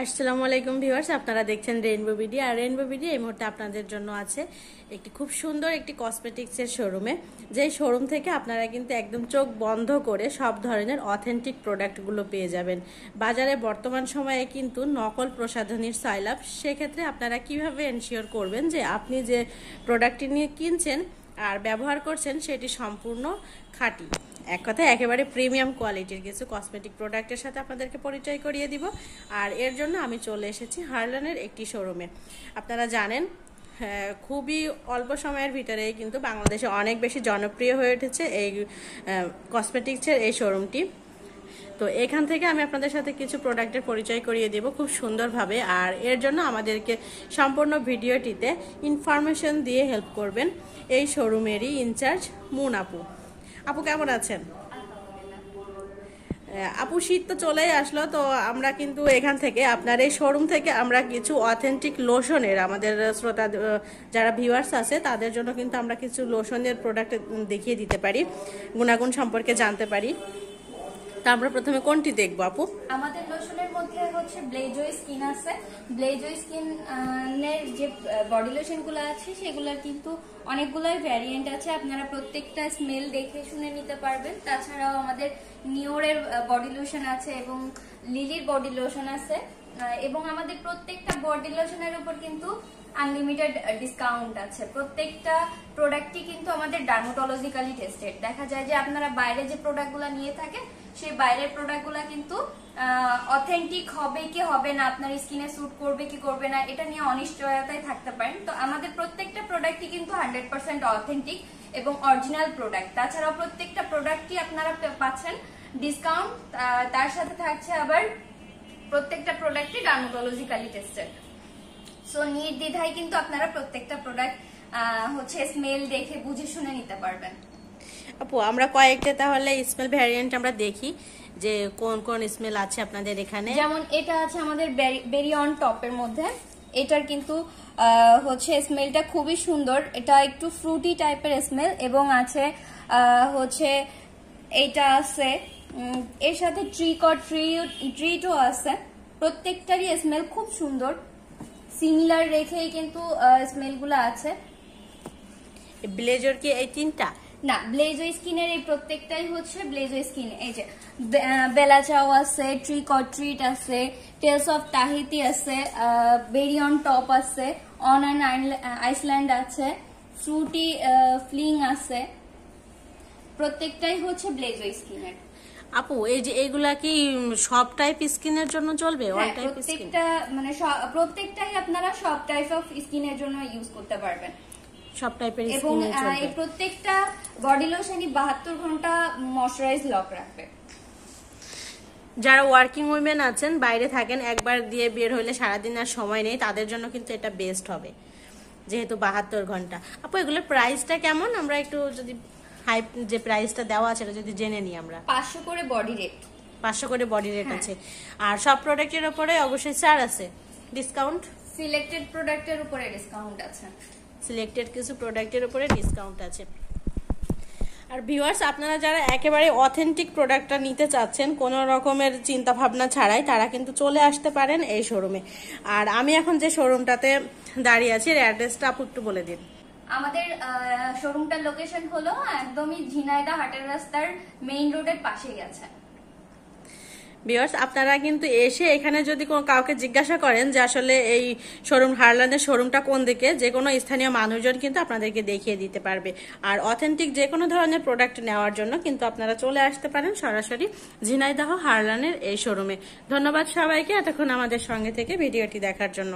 আসসালামু আলাইকুম ভিউয়ার্স, আপনারা দেখছেন রেইনবো বিডি। আর রেইনবো বিডি এই মুহূর্তে আপনাদের জন্য আছে একটি খুব সুন্দর একটি কসমেটিক্সের শোরুমে, যেই শোরুম থেকে আপনারা কিন্তু একদম চোখ বন্ধ করে সব ধরনের অথেন্টিক প্রোডাক্টগুলো পেয়ে যাবেন। বাজারে বর্তমান সময়ে কিন্তু নকল প্রসাধনীর সয়লাভ, সেক্ষেত্রে আপনারা কিভাবে এনশিওর করবেন যে আপনি যে প্রোডাক্টটি নিয়ে কিনছেন আর ব্যবহার করছেন সেটি সম্পূর্ণ খাঁটি। এক কথায় একেবারে প্রিমিয়াম কোয়ালিটির কিছু কসমেটিক প্রোডাক্টের সাথে আপনাদেরকে পরিচয় করিয়ে দিব। আর এর জন্য আমি চলে এসেছি হারলানের একটি শোরুমে। আপনারা জানেন খুবই অল্প সময়ের ভিতরেই কিন্তু বাংলাদেশে অনেক বেশি জনপ্রিয় হয়ে উঠেছে এই কসমেটিক্সের এই শোরুমটি। তো এখান থেকে আমি আপনাদের সাথে কিছু প্রোডাক্টের পরিচয় করিয়ে দেব খুব সুন্দরভাবে। আর এর জন্য আমাদেরকে সম্পূর্ণ ভিডিওটিতে ইনফরমেশন দিয়ে হেল্প করবেন এই শোরুমেরই ইনচার্জ মুন আপু। আপু কেমন আছেন? আপু, শীত তো চলেই আসলো, তো আমরা কিন্তু এখান থেকে আপনার এই শোরুম থেকে আমরা কিছু অথেন্টিক লোশনের, আমাদের শ্রোতা যারা ভিউয়ার্স আছে তাদের জন্য কিন্তু আমরা কিছু লোশনের প্রোডাক্ট দেখিয়ে দিতে পারি, গুণাগুণ সম্পর্কে জানতে পারি। তা আমরা প্রথমে কোনটি দেখবো আপু? আমাদের লোশনের মধ্যে হচ্ছে ব্লেজো স্কিন আছে। ব্লেজো স্কিন এর যে বডি লোশন গুলো আছে সেগুলোর কিন্তু অনেকগুলাই ভ্যারিয়েন্ট আছে, আপনারা প্রত্যেকটা স্মেল দেখে শুনে নিতে পারবেন। তাছাড়াও আমাদের নিওরের বডি লোশন আছে এবং লিলির বডি লোশন আছে, এবং আমাদের প্রত্যেকটা বডি লোশনের উপর কিন্তু আনলিমিটেড ডিসকাউন্ট আছে। প্রত্যেকটা প্রোডাক্টই কিন্তু আমাদের ডার্মাটোলজিক্যালি টেস্টেড। দেখা যায় যে আপনারা বাইরে যে প্রোডাক্টগুলো নিয়ে থাকেন সেই বাইরের প্রোডাক্টগুলো কিন্তু অথেন্টিক হবে কি হবে না, আপনার স্কিনে স্যুট করবে কি করবে না, এটা নিয়ে অনিশ্চয়তায় থাকতে পারেন। তো আমাদের প্রত্যেকটা প্রোডাক্টই কিন্তু 100% অথেন্টিক এবং অরিজিনাল প্রোডাক্ট। তাছাড়াও প্রত্যেকটা প্রোডাক্টই আপনারা পাচ্ছেন ডিসকাউন্ট, তার সাথে থাকছে আবার প্রত্যেকটা প্রোডাক্টই ডার্মাটোলজিক্যালি টেস্টেড। সো নির্দ্বিধায় কিন্তু আপনারা প্রত্যেকটা প্রোডাক্ট হচ্ছে স্মেল দেখে বুঝে শুনে নিতে পারবেন। আপু, আমরা কয়েকটা তাহলে স্মেল ভ্যারিয়েন্ট আমরা দেখি যে কোন কোন স্মেল আছে আপনাদের এখানে। যেমন এটা আছে আমাদের বেরি অন টপের মধ্যে, এটার কিন্তু হচ্ছে স্মেলটা খুবই সুন্দর, এটা একটু ফ্রুটি টাইপের স্মেল, এবং আছে হচ্ছে এইটা আছে এর সাথে ট্রিটও আছে। প্রত্যেকটারই স্মেল খুব সুন্দর, সিমিলার রেখেই কিন্তু স্মেলগুলো আছে। ব্লেজর কি এই তিনটা? না, ব্লেজো স্কিনের এই প্রত্যেকটাই হচ্ছে ব্লেজো স্কিন। এই যে বেলা চাও আছে, ট্রিট আছে, টেলস অফ তাহিতি আছে, বেরি অন টপ আছে, অন অ্যান্ড আইসল্যান্ড আছে, ফ্রুটি ফ্লিং আছে। প্রত্যেকটাই হচ্ছে ব্লেজো স্কিনের। আপু, এই যে এগুলা কি সব টাইপ স্কিনের জন্য চলবে? প্রত্যেকটা মানে প্রত্যেকটাই আপনারা সব টাইপ অফ স্কিনের জন্য ইউজ করতে পারবেন, সব টাইপের এবং এই প্রত্যেকটা বডি লোশনই 72 ঘন্টা ময়শ্চারাইজ লক রাখবে। যারা ওয়ার্কিং উইমেন আছেন, বাইরে থাকেন, একবার দিয়ে বের হইলে সারাদিন আর সময় নেই, তাদের জন্য কিন্তু এটা বেস্ট হবে, যেহেতু 72 ঘন্টা। আপু, এগুলোর প্রাইসটা কেমন? আমরা একটু যদি হাই যে প্রাইসটা দেওয়া আছে যদি জেনে নিই আমরা। 500 করে বডি রেট। 500 করে বডি রেট আছে। আর সব প্রোডাক্টের উপরে অবশ্যই ছাড় আছে, ডিসকাউন্ট। সিলেক্টেড প্রোডাক্টের উপরে ডিসকাউন্ট আছে, সিলেক্টেড কিছু প্রোডাক্টের উপরে ডিসকাউন্ট আছে। আর ভিউয়ার্স, আপনারা যারা একেবারে অথেন্টিক প্রোডাক্টটা নিতে চাচ্ছেন কোনো রকমের চিন্তা ভাবনা ছাড়াই, তারা কিন্তু চলে আসতে পারেন এই শোরুমে। আর আমি এখন যে শোরুমটাতে দাঁড়িয়ে আছি এর অ্যাড্রেসটা আপু একটু বলে দিন। আমাদের শোরুমটার লোকেশন হলো একদমই ঝিনাইদহ হাটের রাস্তার মেইন রোডের পাশেই আছে। ভিউয়ার্স, আপনারা কিন্তু এসে এখানে যদি কাউকে জিজ্ঞাসা করেন যে আসলে এই শোরুম হারলানের শোরুমটা কোন দিকে, যে কোনো স্থানীয় মানুষজন কিন্তু আপনাদেরকে দেখিয়ে দিতে পারবে। আর অথেন্টিক যে কোনো ধরনের প্রোডাক্ট নেওয়ার জন্য কিন্তু আপনারা চলে আসতে পারেন সরাসরি ঝিনাইদহ হারলানের এই শোরুমে। ধন্যবাদ সবাইকে এতক্ষণ আমাদের সঙ্গে থেকে ভিডিওটি দেখার জন্য।